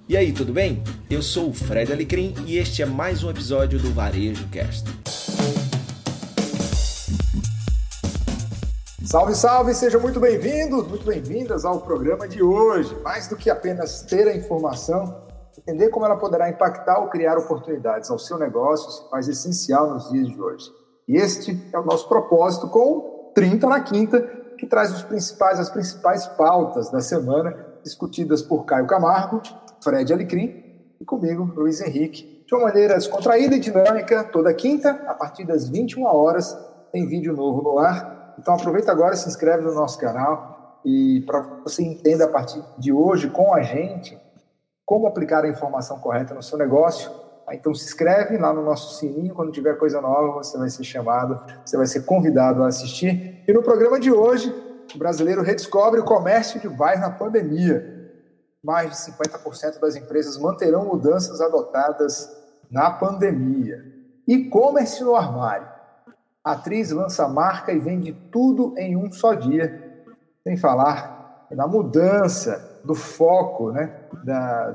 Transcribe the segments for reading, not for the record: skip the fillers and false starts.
E aí, tudo bem? Eu sou o Fred Alecrim e este é mais um episódio do Varejo Cast. Salve, salve! Sejam muito bem-vindos, muito bem-vindas ao programa de hoje. Mais do que apenas ter a informação, entender como ela poderá impactar ou criar oportunidades ao seu negócio se faz essencial nos dias de hoje. E este é o nosso propósito com 30 na Quinta, que traz as principais pautas da semana, discutidas por Caio Camargo, Fred Alecrim e comigo, Luiz Henrique, de uma maneira descontraída e dinâmica, toda quinta, a partir das 21 horas, tem vídeo novo no ar. Então aproveita agora e se inscreve no nosso canal e para você entenda a partir de hoje com a gente como aplicar a informação correta no seu negócio. Então se inscreve lá no nosso sininho, quando tiver coisa nova você vai ser chamado, você vai ser convidado a assistir. E no programa de hoje, o brasileiro redescobre o comércio de bairro na pandemia. Mais de 50% das empresas manterão mudanças adotadas na pandemia. E-commerce no armário. A atriz lança marca e vende tudo em um só dia. Sem falar na mudança do foco, né,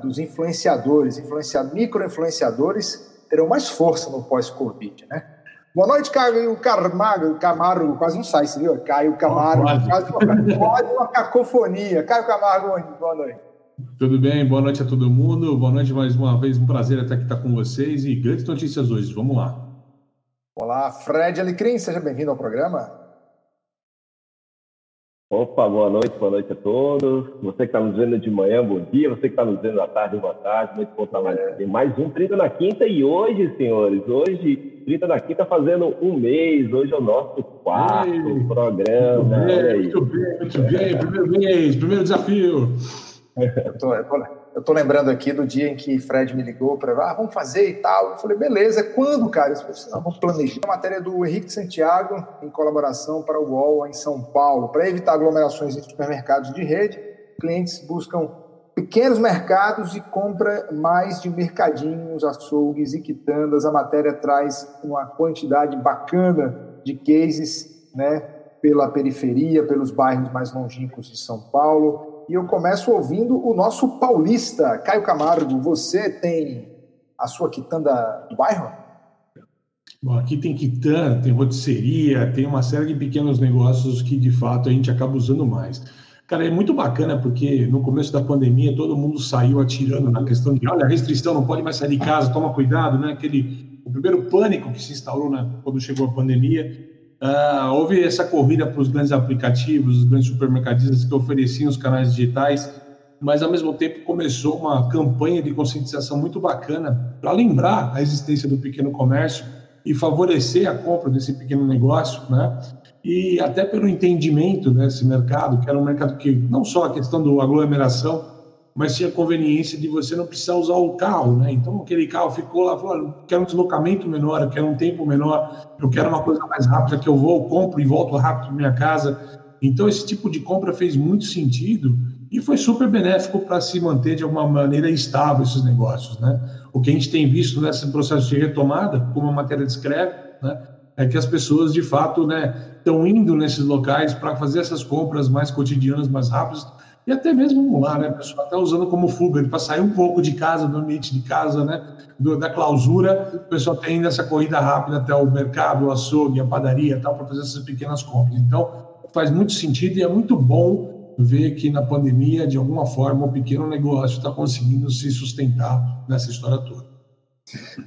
dos influenciadores. Micro-influenciadores terão mais força no pós-Covid, né? Boa noite, Caio Camargo. Quase não sai, você viu? Caio Camargo. Quase uma cacofonia. Caio Camargo, boa noite. Tudo bem? Boa noite a todo mundo. Boa noite mais uma vez. Um prazer até estar com vocês. E grandes notícias hoje. Vamos lá. Olá, Fred Alecrim. Seja bem-vindo ao programa. Opa, boa noite a todos. Você que está nos vendo de manhã, bom dia. Você que está nos vendo à tarde, boa tarde. Muito bom trabalho. Tem mais um 30 na Quinta e hoje, senhores, 30 na Quinta fazendo um mês. Hoje é o nosso quarto programa. Muito bem. Primeiro desafio. Eu tô lembrando aqui do dia em que Fred me ligou para vamos fazer e tal. Eu falei, beleza, quando, cara? Eu falei, não, vamos planejar. A matéria do Henrique Santiago, em colaboração para o UOL em São Paulo. Para evitar aglomerações em supermercados de rede, clientes buscam pequenos mercados e compra mais de mercadinhos, açougues e quitandas. A matéria traz uma quantidade bacana de cases, né, pela periferia, pelos bairros mais longínquos de São Paulo. E eu começo ouvindo o nosso paulista, Caio Camargo. Você tem a sua quitanda do bairro? Bom, aqui tem quitanda, tem rotisseria, tem uma série de pequenos negócios que, de fato, a gente acaba usando mais. Cara, é muito bacana porque no começo da pandemia todo mundo saiu atirando na questão de, olha, restrição, não pode mais sair de casa, toma cuidado, né? O primeiro pânico que se instaurou, né, quando chegou a pandemia. Houve essa corrida para os grandes aplicativos, os grandes supermercadistas que ofereciam os canais digitais, mas ao mesmo tempo começou uma campanha de conscientização muito bacana para lembrar a existência do pequeno comércio e favorecer a compra desse pequeno negócio, né? E até pelo entendimento desse mercado, que era um mercado que não só a questão da aglomeração, mas tinha a conveniência de você não precisar usar o carro, né? Então, aquele carro ficou lá, falou, eu quero um deslocamento menor, eu quero um tempo menor, eu quero uma coisa mais rápida, que eu vou, compro e volto rápido para minha casa. Então, esse tipo de compra fez muito sentido e foi super benéfico para se manter, de alguma maneira, estável esses negócios, né? O que a gente tem visto nesse processo de retomada, como a matéria descreve, né, é que as pessoas, de fato, né, estão indo nesses locais para fazer essas compras mais cotidianas, mais rápidas, e até mesmo lá, né, a pessoa está usando como fuga, para sair um pouco de casa, do ambiente de casa, né, da clausura, o pessoal tem essa corrida rápida até o mercado, o açougue, a padaria, tal, para fazer essas pequenas compras. Então, faz muito sentido e é muito bom ver que na pandemia, de alguma forma, o pequeno negócio está conseguindo se sustentar nessa história toda.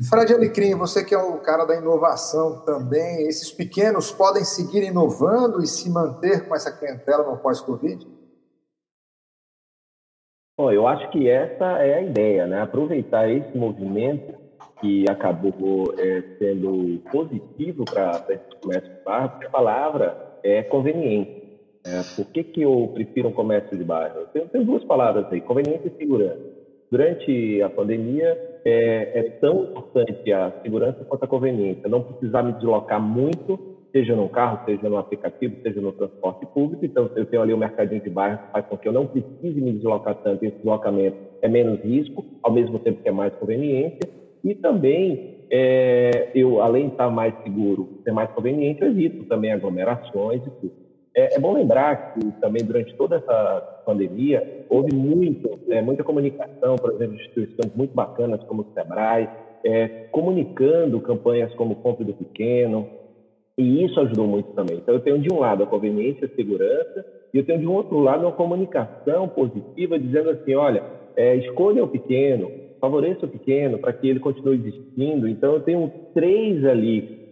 Fred Alecrim, você que é o cara da inovação também, esses pequenos podem seguir inovando e se manter com essa clientela no pós-Covid? Bom, eu acho que essa é a ideia, né? Aproveitar esse movimento que acabou sendo positivo para esse comércio de bairro, porque a palavra é conveniência. Por que eu prefiro um comércio de bairro? Eu tenho duas palavras aí, conveniência e segurança. Durante a pandemia, é tão importante a segurança quanto a conveniência. Não precisar me deslocar muito, seja no carro, seja no aplicativo, seja no transporte público. Então, eu tenho ali o mercadinho de bairro que faz com que eu não precise me deslocar tanto. Esse deslocamento é menos risco, ao mesmo tempo que é mais conveniência. E também, eu, além de estar mais seguro, ser mais conveniente, eu evito também aglomerações e tudo. É bom lembrar que também durante toda essa pandemia houve muita comunicação, por exemplo, de instituições muito bacanas como o Sebrae, comunicando campanhas como Compre do Pequeno, e isso ajudou muito também. Então, eu tenho de um lado a conveniência e a segurança, e eu tenho de um outro lado uma comunicação positiva, dizendo assim, olha, escolha o pequeno, favoreça o pequeno para que ele continue existindo. Então, eu tenho 3 ali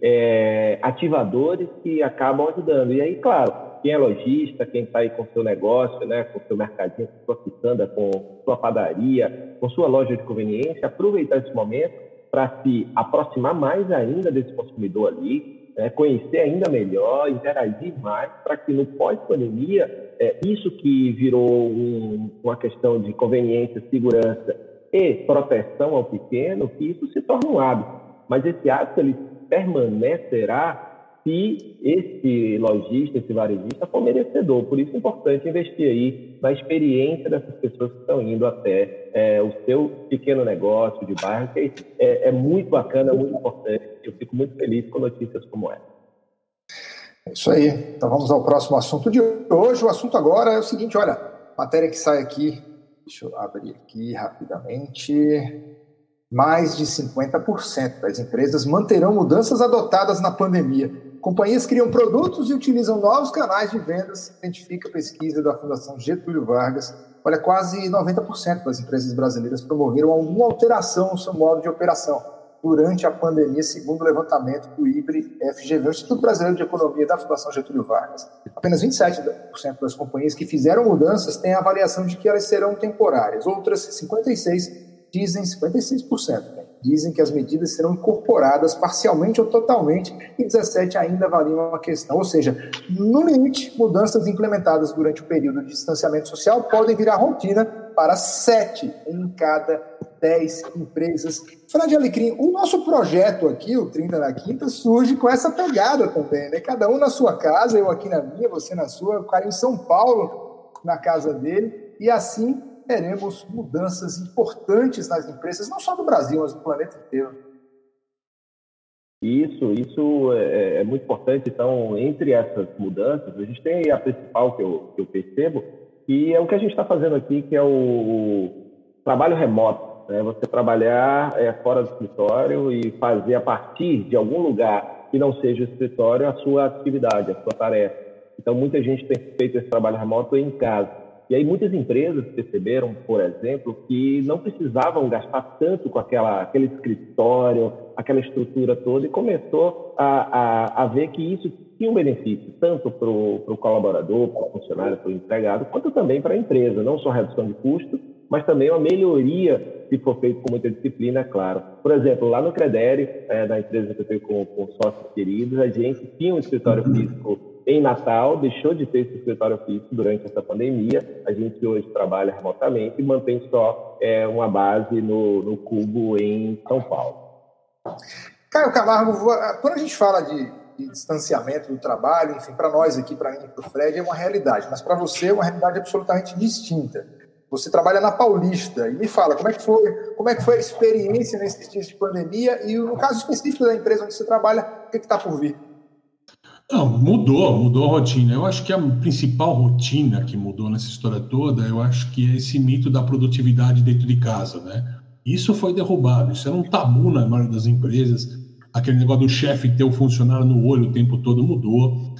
ativadores que acabam ajudando. E aí, claro, quem é lojista, quem está aí com seu negócio, né, com seu mercadinho, com sua quitanda, com sua padaria, com sua loja de conveniência, aproveitar esse momento para se aproximar mais ainda desse consumidor ali, conhecer ainda melhor, interagir mais, para que no pós-pandemia, isso que virou uma questão de conveniência, segurança e proteção ao pequeno, que isso se torne um hábito. Mas esse hábito ele permanecerá se esse lojista, esse varejista for merecedor. Por isso é importante investir aí na experiência dessas pessoas que estão indo até o seu pequeno negócio de bairro, que é muito bacana, muito importante. Eu fico muito feliz com notícias como essa. É isso aí. Então vamos ao próximo assunto de hoje. O assunto agora é o seguinte, olha, matéria que sai aqui, deixa eu abrir aqui rapidamente. Mais de 50% das empresas manterão mudanças adotadas na pandemia. Companhias criam produtos e utilizam novos canais de vendas, identifica a pesquisa da Fundação Getúlio Vargas. Olha, quase 90% das empresas brasileiras promoveram alguma alteração no seu modo de operação durante a pandemia, segundo o levantamento do IBRE-FGV, o Instituto Brasileiro de Economia da Fundação Getúlio Vargas. Apenas 27% das companhias que fizeram mudanças têm a avaliação de que elas serão temporárias. Outras 56% dizem que as medidas serão incorporadas parcialmente ou totalmente, e 17% ainda avaliam a questão. Ou seja, no limite, mudanças implementadas durante o período de distanciamento social podem virar rotina para 7 em cada 10 empresas. Fred Alecrim, o nosso projeto aqui, o 30 na Quinta, surge com essa pegada também, né? Cada um na sua casa, eu aqui na minha, você na sua, o cara em São Paulo na casa dele, e assim teremos mudanças importantes nas empresas, não só do Brasil, mas do planeta inteiro. Isso é muito importante. Então, entre essas mudanças, a gente tem a principal que eu percebo, que é o que a gente está fazendo aqui, que é o trabalho remoto, né? Você trabalhar fora do escritório e fazer a partir de algum lugar que não seja o escritório a sua atividade, a sua tarefa. Então, muita gente tem feito esse trabalho remoto em casa. E aí muitas empresas perceberam, por exemplo, que não precisavam gastar tanto com aquele escritório, aquela estrutura toda, e começou a ver que isso tinha um benefício, tanto para o colaborador, para o funcionário, para o empregado, quanto também para a empresa. Não só redução de custo, mas também uma melhoria, se for feito com muita disciplina, é claro. Por exemplo, lá no Credere, da empresa que eu tenho com sócios queridos, a gente tinha um escritório físico em Natal, deixou de ter esse escritório físico durante essa pandemia. A gente hoje trabalha remotamente e mantém só uma base no Cubo, em São Paulo. Caio Camargo, quando a gente fala de distanciamento do trabalho, enfim, para nós aqui, para mim e para o Fred, é uma realidade, mas para você é uma realidade absolutamente distinta. Você trabalha na Paulista, e me fala, como é que foi a experiência nesses dias de pandemia e no caso específico da empresa onde você trabalha, o que está por vir? Não, mudou a rotina. Eu acho que a principal rotina que mudou nessa história toda, eu acho que é esse mito da produtividade dentro de casa, né? Isso foi derrubado, isso era um tabu na maioria das empresas, aquele negócio do chefe ter o funcionário no olho o tempo todo mudou.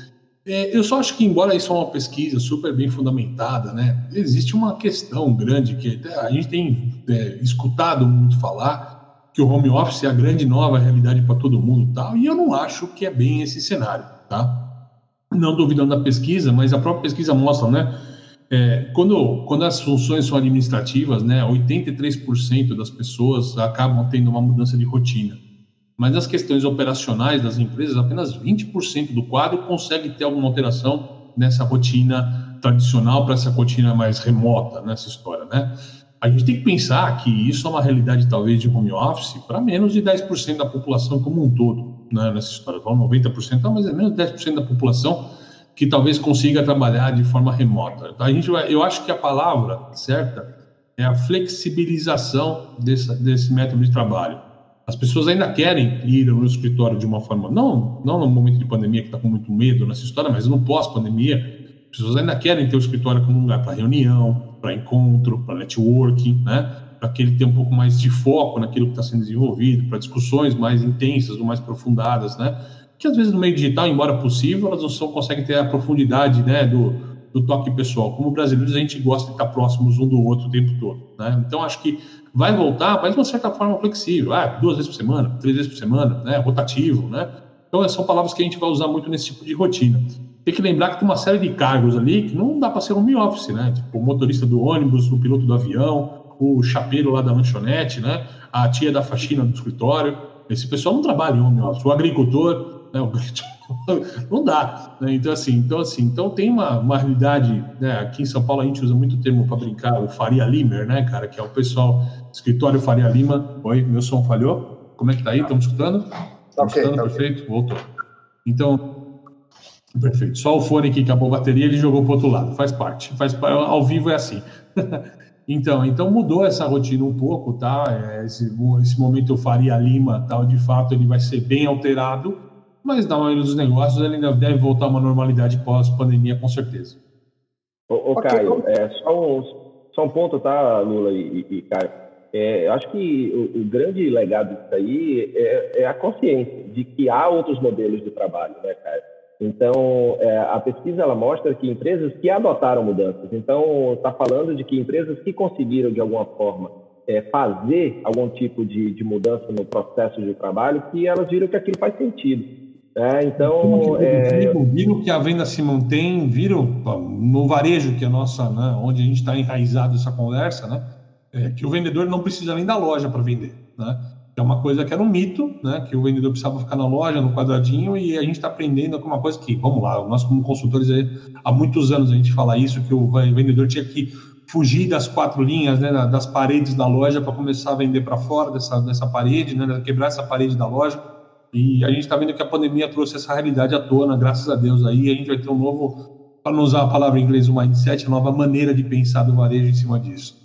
Eu só acho que, embora isso é uma pesquisa super bem fundamentada, né, existe uma questão grande que a gente tem escutado muito falar, que o home office é a grande nova realidade para todo mundo e tal, e eu não acho que é bem esse cenário, tá? Não duvidando da pesquisa, mas a própria pesquisa mostra, né, quando as funções são administrativas, né, 83% das pessoas acabam tendo uma mudança de rotina. Mas nas questões operacionais das empresas, apenas 20% do quadro consegue ter alguma alteração nessa rotina tradicional para essa rotina mais remota, nessa história, né? A gente tem que pensar que isso é uma realidade, talvez, de home office para menos de 10% da população como um todo, né, nessa história. Então, 90%, mas é menos de 10% da população que talvez consiga trabalhar de forma remota. Eu acho que a palavra certa é a flexibilização desse método de trabalho. As pessoas ainda querem ir no escritório de uma forma, não no momento de pandemia, que está com muito medo nessa história, mas no pós-pandemia, As pessoas ainda querem ter o escritório como um lugar para reunião, para encontro, para networking, né? Para que ele tenha um pouco mais de foco naquilo que está sendo desenvolvido, para discussões mais intensas ou mais aprofundadas, né? Que às vezes no meio digital, embora possível, elas não conseguem ter a profundidade, né, do toque pessoal. Como brasileiros, a gente gosta de estar próximos um do outro o tempo todo, né? Então, acho que vai voltar, mas de uma certa forma flexível. 2 vezes por semana, 3 vezes por semana, né? Rotativo, né? Então, são palavras que a gente vai usar muito nesse tipo de rotina. Tem que lembrar que tem uma série de cargos ali que não dá para ser home office, né? Tipo, o motorista do ônibus, o piloto do avião, o chapeiro lá da lanchonete, né? A tia da faxina do escritório. Esse pessoal não trabalha em home office. O agricultor, né? Não dá, né? Então tem uma realidade, né? Aqui em São Paulo a gente usa muito o termo para brincar, o Faria Limer, né, cara? Que é o pessoal, escritório Faria Lima. Oi, meu som falhou? Como é que tá aí? Estamos escutando? Estamos escutando? Perfeito? Voltou. Então, perfeito. Só o fone que acabou a bateria, ele jogou para o outro lado. Faz parte. Ao vivo é assim. Então mudou essa rotina um pouco, tá? Esse momento eu Faria Lima, tal, de fato, ele vai ser bem alterado, mas na maioria dos negócios ele ainda deve voltar a uma normalidade pós-pandemia, com certeza. Caio, só um ponto, tá, Lula e Caio? Eu acho que o grande legado disso aí é a consciência de que há outros modelos de trabalho, né, Caio? Então, a pesquisa ela mostra que empresas que adotaram mudanças, então está falando de que empresas que conseguiram, de alguma forma, fazer algum tipo de mudança no processo de trabalho, que elas viram que aquilo faz sentido. Então, viram que a venda se mantém, viram no varejo, que é nossa, né, onde a gente está enraizado essa conversa, né, que o vendedor não precisa nem da loja para vender, né? É uma coisa que era um mito, né? Que o vendedor precisava ficar na loja, no quadradinho, e a gente está aprendendo com uma coisa que, vamos lá, nós como consultores, há muitos anos a gente fala isso, que o vendedor tinha que fugir das 4 linhas, né, das paredes da loja para começar a vender para fora dessa parede, né, quebrar essa parede da loja, e a gente está vendo que a pandemia trouxe essa realidade à tona, graças a Deus, aí a gente vai ter um novo, para não usar a palavra em inglês, um mindset, uma nova maneira de pensar do varejo em cima disso.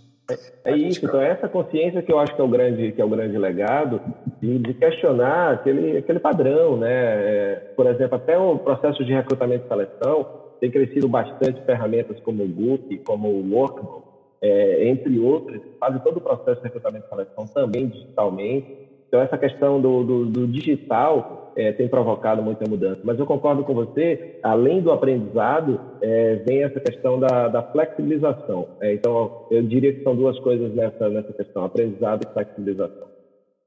É isso, então essa consciência que eu acho que é o grande legado de questionar aquele padrão, né? Por exemplo, até o processo de recrutamento e seleção tem crescido bastante ferramentas como o Book, como o Workable, entre outras, que fazem todo o processo de recrutamento e seleção também digitalmente. Então essa questão do digital tem provocado muita mudança. Mas eu concordo com você, além do aprendizado, vem essa questão da flexibilização. Então, eu diria que são 2 coisas nessa questão, aprendizado e flexibilização.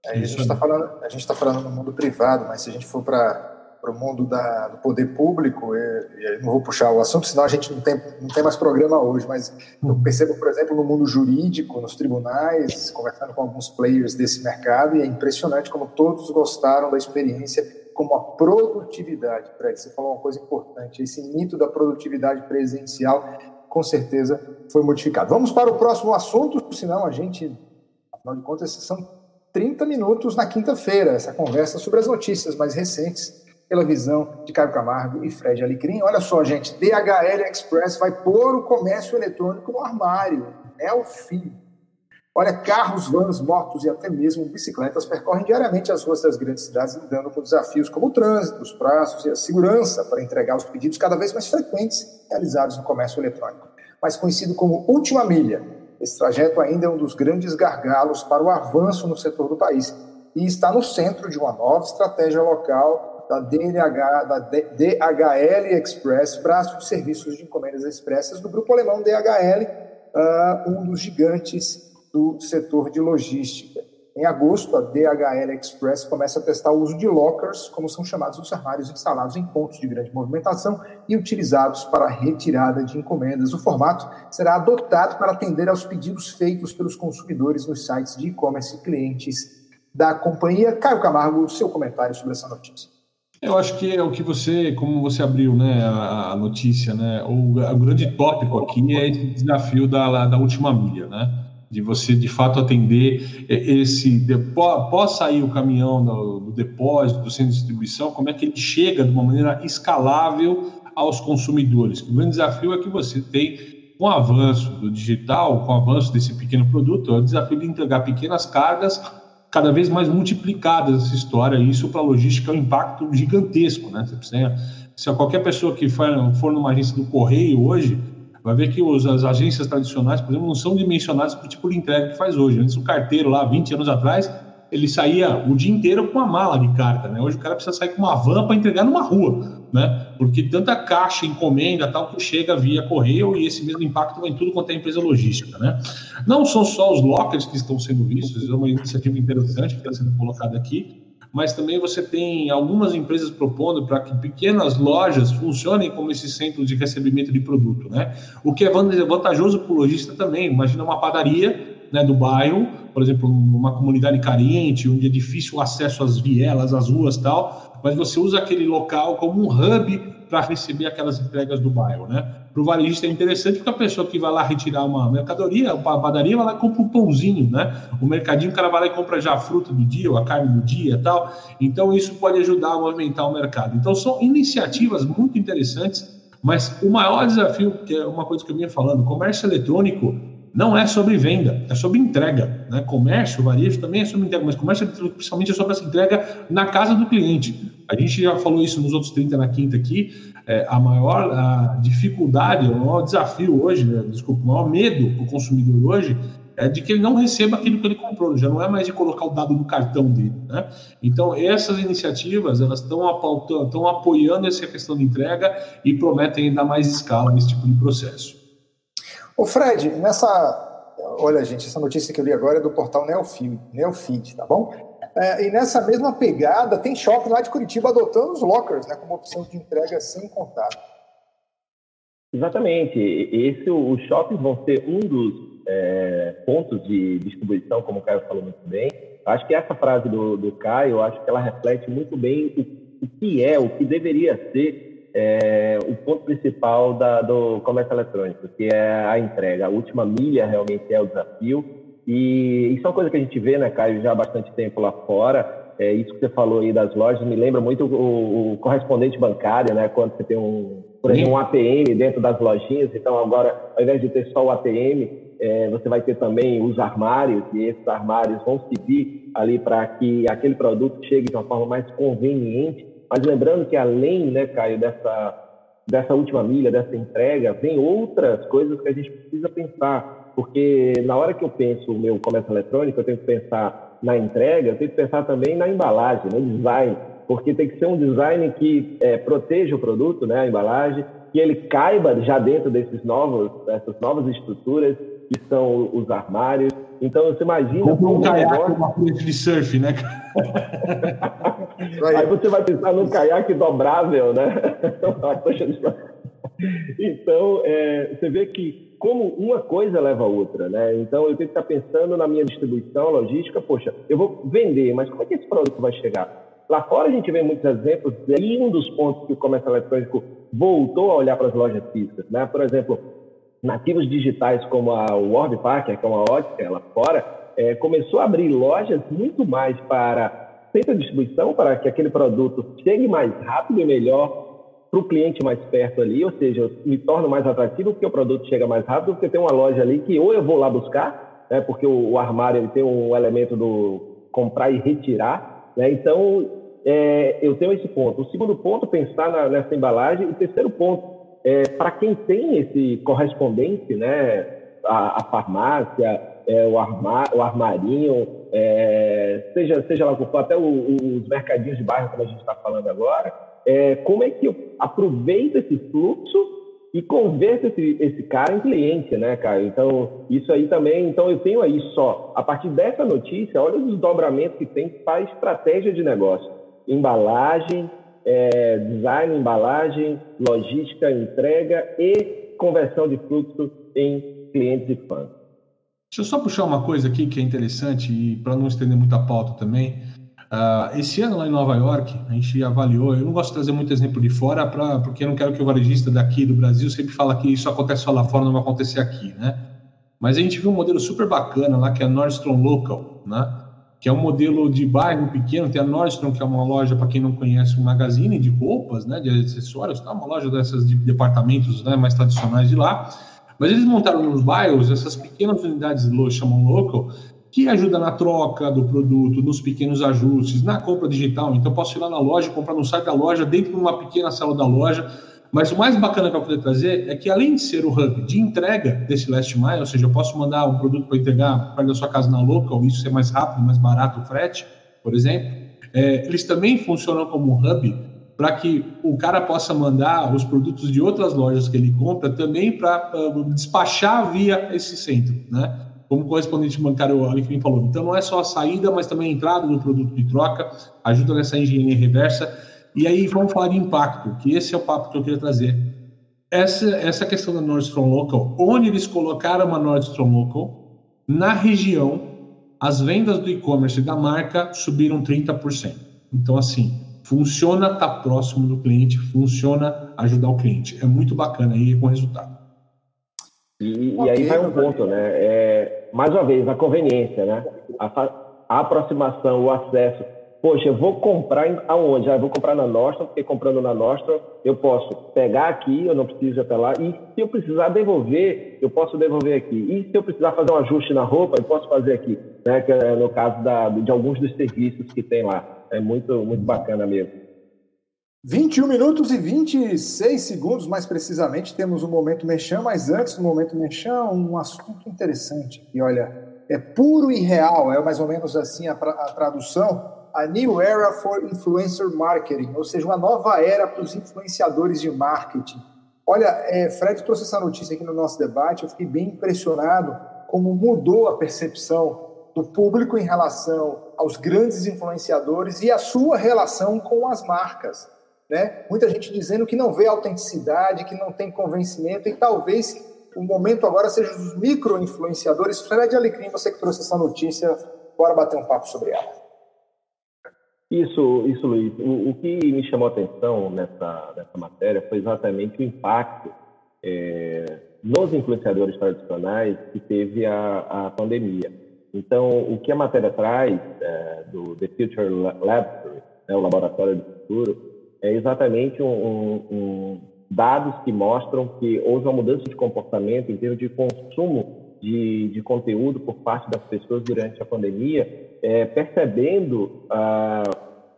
A gente está falando no mundo privado, mas se a gente for para o mundo do poder público, e não vou puxar o assunto, senão a gente não tem mais programa hoje, mas eu percebo, por exemplo, no mundo jurídico, nos tribunais, conversando com alguns players desse mercado, e é impressionante como todos gostaram da experiência, como a produtividade. Fred, você falou uma coisa importante, esse mito da produtividade presencial, com certeza, foi modificado. Vamos para o próximo assunto, senão a gente, afinal de contas, são 30 minutos na quinta-feira, essa conversa sobre as notícias mais recentes, pela visão de Caio Camargo e Fred Alecrim. Olha só, gente, DHL Express vai pôr o comércio eletrônico no armário. É o fim. Olha, carros, vans, motos e até mesmo bicicletas percorrem diariamente as ruas das grandes cidades, lidando com desafios como o trânsito, os prazos e a segurança para entregar os pedidos cada vez mais frequentes realizados no comércio eletrônico. Mais conhecido como última milha, esse trajeto ainda é um dos grandes gargalos para o avanço no setor do país e está no centro de uma nova estratégia local da DHL Express, braço de serviços de encomendas expressas do grupo alemão DHL, um dos gigantes do setor de logística. Em agosto, a DHL Express começa a testar o uso de lockers, como são chamados os armários instalados em pontos de grande movimentação e utilizados para a retirada de encomendas. O formato será adotado para atender aos pedidos feitos pelos consumidores nos sites de e-commerce e clientes da companhia. Caio Camargo, seu comentário sobre essa notícia. Eu acho que é o que como você abriu, né, a notícia, né, o grande tópico aqui é esse desafio da última milha, né, de você de fato atender após sair o caminhão do depósito, do centro de distribuição, como é que ele chega de uma maneira escalável aos consumidores. O grande desafio é que você tem, com o avanço do digital, com o avanço desse pequeno produto, é o desafio de entregar pequenas cargas cada vez mais multiplicadas essa história, e isso para a logística é um impacto gigantesco, né? Você precisa Se qualquer pessoa que for numa agência do Correio hoje, vai ver que as agências tradicionais, por exemplo, não são dimensionadas para o tipo de entrega que faz hoje. Antes, o carteiro lá, 20 anos atrás, ele saía o dia inteiro com uma mala de carta, né? Hoje o cara precisa sair com uma van para entregar numa rua, né? Porque tanta caixa, encomenda, tal, que chega via correio, e esse mesmo impacto vai em tudo quanto é empresa logística, né? Não são só os lockers que estão sendo vistos, é uma iniciativa interessante que está sendo colocada aqui, mas também você tem algumas empresas propondo para que pequenas lojas funcionem como esse centro de recebimento de produto, né? O que é vantajoso para o lojista também. Imagina uma padaria, né, do bairro, por exemplo, uma comunidade carente, onde é difícil o acesso às vielas, às ruas e tal, mas você usa aquele local como um hub para receber aquelas entregas do bairro, né? Para o varejista é interessante porque a pessoa que vai lá retirar uma mercadoria, uma padaria, vai lá e compra um pãozinho, né? O mercadinho, o cara vai lá e compra já a fruta do dia, ou a carne do dia e tal. Então, isso pode ajudar a movimentar o mercado. Então, são iniciativas muito interessantes, mas o maior desafio, que é uma coisa que eu vinha falando, comércio eletrônico não é sobre venda, é sobre entrega, né? Comércio, varejo também é sobre entrega, mas comércio eletrônico principalmente é sobre essa entrega na casa do cliente. A gente já falou isso nos outros 30 na quinta aqui, a maior dificuldade, o maior desafio hoje, né? Desculpa, o maior medo do consumidor hoje é de que ele não receba aquilo que ele comprou, já não é mais de colocar o dado no cartão dele, né? Então, essas iniciativas, elas estão apoiando essa questão de entrega e prometem dar mais escala nesse tipo de processo. Ô Fred, olha gente, essa notícia que eu li agora é do portal Neofeed, tá bom? E nessa mesma pegada, tem shopping lá de Curitiba adotando os lockers, né, como opção de entrega sem contato. Exatamente. Os shoppings vão ser um dos pontos de distribuição, como o Caio falou muito bem. Acho que essa frase do Caio, acho que ela reflete muito bem o que deveria ser o ponto principal do comércio eletrônico, que é a entrega. A última milha realmente é o desafio. E isso é uma coisa que a gente vê, né, Caio, já há bastante tempo lá fora. Isso que você falou aí das lojas me lembra muito o correspondente bancário, né? Quando você tem por exemplo, um ATM dentro das lojinhas. Então, agora, ao invés de ter só o ATM, você vai ter também os armários, e esses armários vão servir ali para que aquele produto chegue de uma forma mais conveniente. Mas lembrando que além, né, Caio, dessa última milha, dessa entrega, vem outras coisas que a gente precisa pensar. Porque na hora que eu penso o meu comércio eletrônico, eu tenho que pensar na entrega, eu tenho que pensar também na embalagem, no design. Porque tem que ser um design que proteja o produto, né, a embalagem, que ele caiba já dentro dessas novas estruturas que são os armários. Então, você imagina... Como um caiaque, uma prancha de surf, né? Aí você vai pensar num caiaque dobrável, né? Então, você vê que como uma coisa leva a outra, né? Então, eu tenho que estar pensando na minha distribuição, logística. Poxa, eu vou vender, mas como é que esse produto vai chegar? Lá fora a gente vê muitos exemplos, e um dos pontos que o comércio eletrônico voltou a olhar para as lojas físicas, né? Por exemplo, nativos digitais como a Warby Parker, que é uma ótica lá fora, começou a abrir lojas muito mais para centro de distribuição, para que aquele produto chegue mais rápido e melhor para o cliente mais perto ali, ou seja, me torna mais atrativo porque o produto chega mais rápido, porque tem uma loja ali que ou eu vou lá buscar, né, porque o armário ele tem um elemento do comprar e retirar, né, então eu tenho esse ponto. O segundo ponto, pensar nessa embalagem. O terceiro ponto, para quem tem esse correspondente, né, a farmácia, o armarinho, seja lá o que for, até os mercadinhos de bairro, como a gente está falando agora, como é que eu aproveito esse fluxo e converto esse cara em cliente, né, Caio? Então, isso aí também... Então, eu tenho aí só, a partir dessa notícia, olha os desdobramentos que tem para estratégia de negócio. Embalagem, design, embalagem, logística, entrega e conversão de fluxo em clientes e fãs. Deixa eu só puxar uma coisa aqui que é interessante, e para não estender muita pauta também. Esse ano lá em Nova York, a gente avaliou, eu não gosto de trazer muito exemplo de fora, porque eu não quero que o varejista daqui do Brasil sempre fala que isso acontece só lá fora, não vai acontecer aqui, né? Mas a gente viu um modelo super bacana lá, que é a Nordstrom Local, né? Que é um modelo de bairro pequeno. Tem a Nordstrom, que é uma loja, para quem não conhece, um magazine de roupas, né, de acessórios, tá? Uma loja dessas de departamentos, né, mais tradicionais de lá. Mas eles montaram nos bairros essas pequenas unidades, chamam local, que ajuda na troca do produto, nos pequenos ajustes, na compra digital. Então, eu posso ir lá na loja, comprar no site da loja, dentro de uma pequena sala da loja. Mas o mais bacana que eu poder trazer é que, além de ser o hub de entrega desse last mile, ou seja, eu posso mandar um produto para entregar perto da sua casa na local, isso ser mais rápido, mais barato o frete, por exemplo, eles também funcionam como um hub para que o cara possa mandar os produtos de outras lojas que ele compra também para despachar via esse centro, né? Como o correspondente bancário Alecrim falou. Então, não é só a saída, mas também a entrada do produto de troca, ajuda nessa engenharia reversa. E aí vamos falar de impacto, que esse é o papo que eu queria trazer. Essa questão da Nordstrom Local, onde eles colocaram uma Nordstrom Local, na região, as vendas do e-commerce da marca subiram 30%. Então, assim, funciona estar próximo do cliente, funciona ajudar o cliente. É muito bacana aí com o resultado. E aí vai um ponto, né? Mais uma vez, a conveniência, né? A aproximação, o acesso. Poxa, eu vou comprar aonde? Eu vou comprar na Nordstrom, porque comprando na Nordstrom eu posso pegar aqui, eu não preciso ir até lá, e se eu precisar devolver, eu posso devolver aqui. E se eu precisar fazer um ajuste na roupa, eu posso fazer aqui, né? Que é no caso de alguns dos serviços que tem lá. É muito, muito bacana mesmo. 21 minutos e 26 segundos, mais precisamente, temos o Momento Merchan, mas antes do Momento Merchan, um assunto interessante. E olha, é puro e real, é mais ou menos assim a tradução. A New Era for Influencer Marketing, ou seja, uma nova era para os influenciadores de marketing. Olha, Fred trouxe essa notícia aqui no nosso debate, eu fiquei bem impressionado como mudou a percepção do público em relação aos grandes influenciadores e a sua relação com as marcas, né? Muita gente dizendo que não vê autenticidade, que não tem convencimento, e talvez o momento agora seja os micro-influenciadores. Fred Alecrim, você que trouxe essa notícia, bora bater um papo sobre ela. Isso, Luiz. O que me chamou a atenção nessa matéria foi exatamente o impacto nos influenciadores tradicionais que teve a pandemia. Então, o que a matéria traz do The Future Laboratory, né, o Laboratório do Futuro, é exatamente dados que mostram que houve uma mudança de comportamento em termos de consumo de conteúdo por parte das pessoas durante a pandemia, percebendo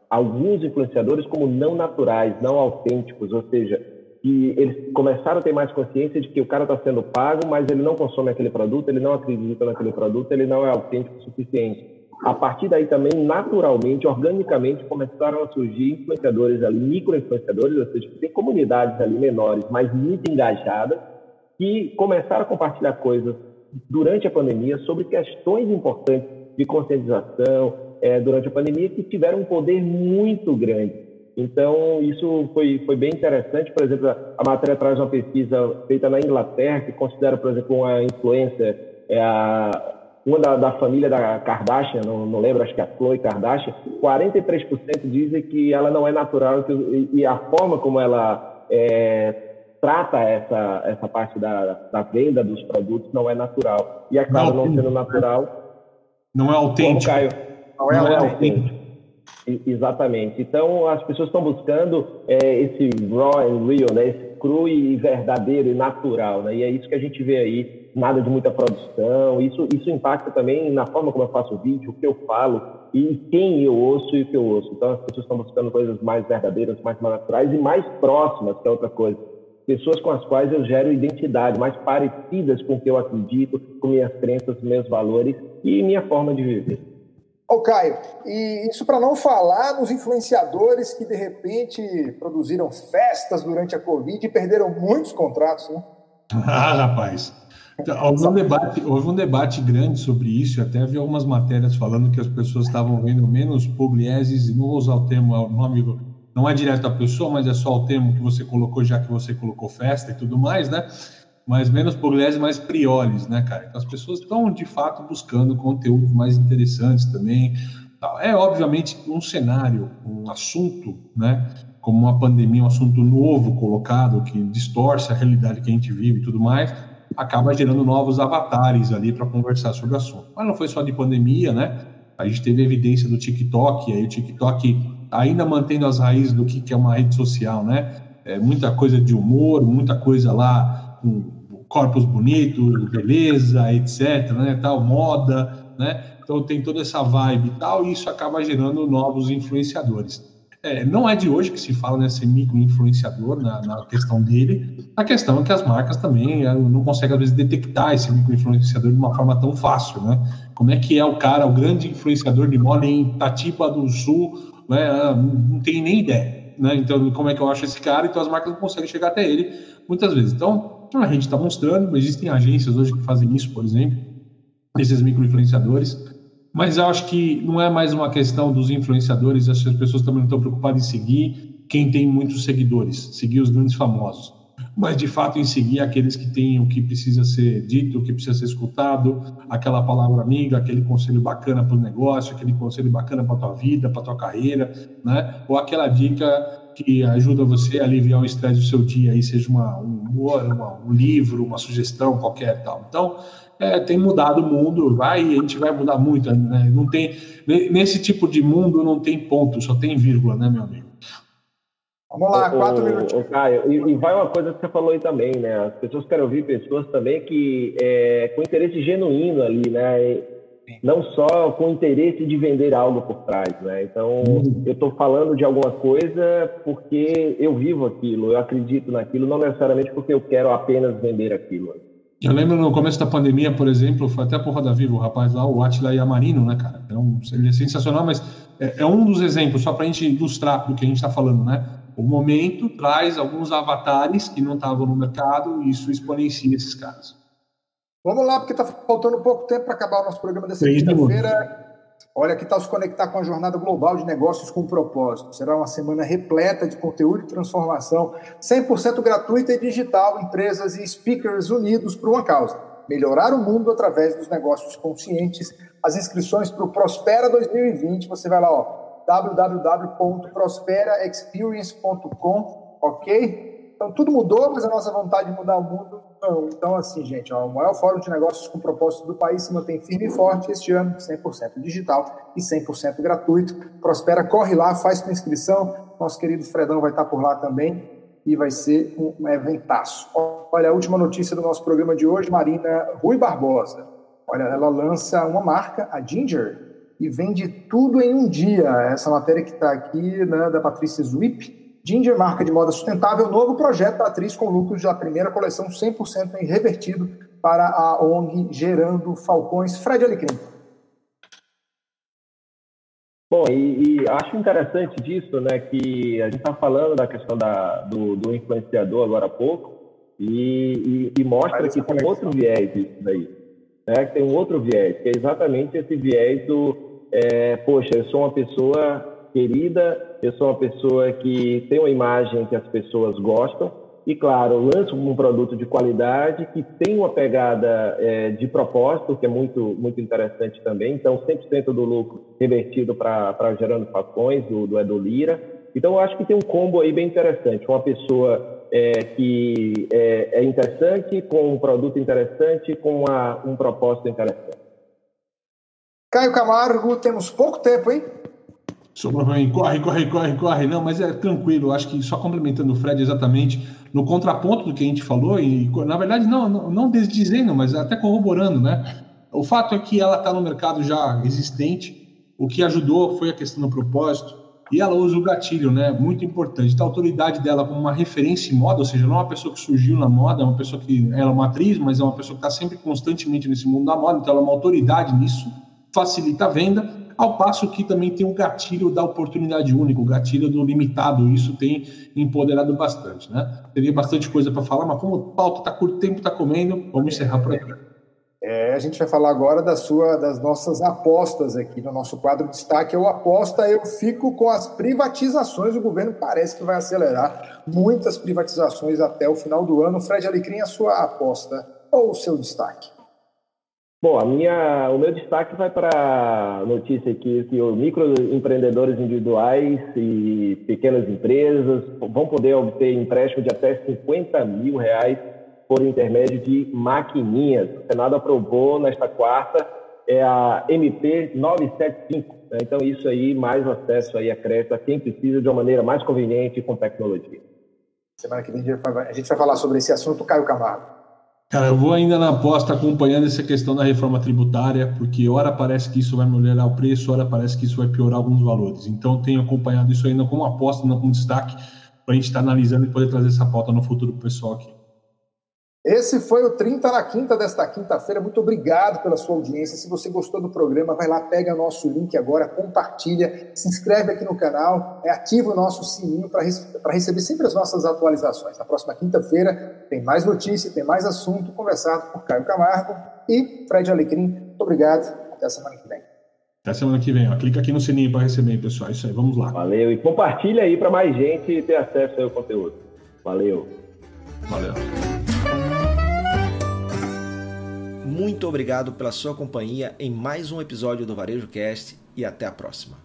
alguns influenciadores como não naturais, não autênticos, ou seja, que eles começaram a ter mais consciência de que o cara está sendo pago, mas ele não consome aquele produto, ele não acredita naquele produto, ele não é autêntico o suficiente. A partir daí também, naturalmente, organicamente, começaram a surgir influenciadores ali, micro-influenciadores, ou seja, que tem comunidades ali menores, mas muito engajadas, que começaram a compartilhar coisas durante a pandemia sobre questões importantes de conscientização durante a pandemia que tiveram um poder muito grande. Então, isso foi bem interessante. Por exemplo, a matéria traz uma pesquisa feita na Inglaterra que considera, por exemplo, uma influencer, uma da família da Kardashian, não lembro, acho que é a Khloe Kardashian, 43% dizem que ela não é natural e a forma como ela trata essa parte da venda dos produtos não é natural. E acaba não sendo natural. Não é autêntico. Caio, não é autêntico. Exatamente. Então, as pessoas estão buscando esse raw and real, né? Esse cru e verdadeiro e natural, né? E é isso que a gente vê aí, nada de muita produção. Isso impacta também na forma como eu faço o vídeo, o que eu falo e quem eu ouço e o que eu ouço. Então, as pessoas estão buscando coisas mais verdadeiras, mais naturais e mais próximas, que é outra coisa. Pessoas com as quais eu gero identidade, mais parecidas com o que eu acredito, com minhas crenças, meus valores e minha forma de viver. Ô, Caio, e isso para não falar nos influenciadores que, de repente, produziram festas durante a Covid e perderam muitos contratos, né? Rapaz, houve um debate grande sobre isso, até havia algumas matérias falando que as pessoas estavam vendo menos puglieses, não vou usar o termo, o nome não é direto à pessoa, mas é só o termo que você colocou, já que você colocou festa e tudo mais, né? Mas menos pugliese, mais prioles, né, cara? Então as pessoas estão, de fato, buscando conteúdos mais interessantes também. É, obviamente, um cenário, um assunto, né, como uma pandemia, um assunto novo colocado, que distorce a realidade que a gente vive e tudo mais, acaba gerando novos avatares ali para conversar sobre o assunto. Mas não foi só de pandemia, né? A gente teve evidência do TikTok, aí o TikTok ainda mantendo as raízes do que é uma rede social, né? Muita coisa de humor, muita coisa lá com corpos bonitos, beleza, etc, né, tal, moda, né? Então tem toda essa vibe e tal, e isso acaba gerando novos influenciadores. Não é de hoje que se fala nesse micro-influenciador, na questão dele. A questão é que as marcas também não conseguem, às vezes, detectar esse micro-influenciador de uma forma tão fácil, né? Como é que é o cara, o grande influenciador de moda em Itatiba do Sul, né? Não tem nem ideia, né? Então, como é que eu acho esse cara? Então, as marcas não conseguem chegar até ele, muitas vezes. Então, a gente está mostrando, existem agências hoje que fazem isso, por exemplo, esses micro-influenciadores. Mas eu acho que não é mais uma questão dos influenciadores, acho que as pessoas também não estão preocupadas em seguir quem tem muitos seguidores, seguir os grandes famosos, mas de fato em seguir aqueles que têm o que precisa ser dito, o que precisa ser escutado, aquela palavra amiga, aquele conselho bacana para o negócio, aquele conselho bacana para a tua vida, para a tua carreira, né? Ou aquela dica que ajuda você a aliviar o estresse do seu dia, aí seja um humor, um livro, uma sugestão qualquer tal. Então, tem mudado o mundo, a gente vai mudar muito, né? Não tem, nesse tipo de mundo não tem ponto, só tem vírgula, né, meu amigo? Vamos lá, 4 minutos. Caio, e vai uma coisa que você falou aí também, né? As pessoas querem ouvir pessoas também que com interesse genuíno ali, né? Não só com interesse de vender algo por trás, né? Então, eu estou falando de alguma coisa porque eu vivo aquilo, eu acredito naquilo, não necessariamente porque eu quero apenas vender aquilo. Eu lembro no começo da pandemia, por exemplo, foi até a Roda Viva, o rapaz lá, o Átila Yamarino, né, cara? Ele é sensacional, mas é um dos exemplos, só para a gente ilustrar do que a gente está falando, né? O momento traz alguns avatares que não estavam no mercado e isso exponencia esses caras. Vamos lá, porque está faltando pouco tempo para acabar o nosso programa dessa quinta-feira. Olha, que tal se conectar com a Jornada Global de Negócios com Propósito? Será uma semana repleta de conteúdo e transformação, 100% gratuita e digital, empresas e speakers unidos por uma causa: melhorar o mundo através dos negócios conscientes. As inscrições para o Prospera 2020, você vai lá, www.prosperaexperience.com, ok? Então, tudo mudou, mas a nossa vontade de mudar o mundo não. Então, assim, gente, o maior fórum de negócios com propósito do país se mantém firme e forte este ano, 100% digital e 100% gratuito. Prospera, corre lá, faz tua inscrição. Nosso querido Fredão vai estar por lá também e vai ser um eventaço. Olha, a última notícia do nosso programa de hoje, Marina Rui Barbosa. Olha, ela lança uma marca, a Ginger, e vende tudo em um dia. Essa matéria que está aqui, né, da Patrícia Zwipp. Ginger, marca de moda sustentável, novo projeto da atriz com lucros da primeira coleção 100% revertido para a ONG Gerando Falcões. Fred Alecrim. Bom, e acho interessante disso, né, que a gente está falando da questão do influenciador agora há pouco e mostra que tem outro viés isso daí, né, que tem um outro viés, que é exatamente esse viés do, poxa, eu sou uma pessoa querida, eu sou uma pessoa que tem uma imagem que as pessoas gostam e, claro, lanço um produto de qualidade que tem uma pegada de propósito, que é muito, muito interessante também. Então, 100% do lucro revertido para Gerando Falcões, do Edu Lira. Então, eu acho que tem um combo aí bem interessante. Uma pessoa que é interessante, com um produto interessante, com um propósito interessante. Caio Camargo, temos pouco tempo, hein? Sobrou bem, corre. Não, mas é tranquilo, acho que só complementando o Fred exatamente, no contraponto do que a gente falou, e na verdade não desdizendo, mas até corroborando, né? O fato é que ela está no mercado já existente, o que ajudou foi a questão do propósito, e ela usa o gatilho, né? Muito importante, da autoridade dela como uma referência em moda, ou seja, não é uma pessoa que surgiu na moda, é uma pessoa que ela é uma atriz, mas é uma pessoa que está sempre constantemente nesse mundo da moda, então ela é uma autoridade nisso, facilita a venda, ao passo que também tem o gatilho da oportunidade única, o gatilho do limitado, isso tem empoderado bastante, né? Teria bastante coisa para falar, mas como o pauta está curto, o tempo está comendo, vamos encerrar por aqui. A gente vai falar agora das nossas apostas aqui no nosso quadro de destaque. Eu fico com as privatizações, o governo parece que vai acelerar muitas privatizações até o final do ano. Fred Alecrim, a sua aposta ou o seu destaque? Bom, o meu destaque vai para a notícia aqui que os microempreendedores individuais e pequenas empresas vão poder obter empréstimo de até R$50 mil por intermédio de maquininhas. O Senado aprovou nesta quarta a MP 975. Né? Então, isso aí, mais acesso aí a crédito a quem precisa de uma maneira mais conveniente e com tecnologia. Semana que vem a gente vai falar sobre esse assunto, Caio Camargo. Cara, eu vou ainda na aposta acompanhando essa questão da reforma tributária, porque ora parece que isso vai melhorar o preço, ora parece que isso vai piorar alguns valores. Então, eu tenho acompanhado isso ainda como aposta, não como destaque, para a gente estar analisando e poder trazer essa pauta no futuro para o pessoal aqui. Esse foi o 30 na Quinta desta quinta-feira. Muito obrigado pela sua audiência. Se você gostou do programa, vai lá, pega nosso link agora, compartilha, se inscreve aqui no canal, ativa o nosso sininho para receber sempre as nossas atualizações. Na próxima quinta-feira tem mais notícia, tem mais assunto conversado por Caio Camargo e Fred Alecrim. Muito obrigado. Até a semana que vem. Até semana que vem. Ó. Clica aqui no sininho para receber, pessoal. Isso aí, vamos lá. Valeu. E compartilha aí para mais gente ter acesso ao conteúdo. Valeu. Valeu. Muito obrigado pela sua companhia em mais um episódio do Varejo Cast e até a próxima.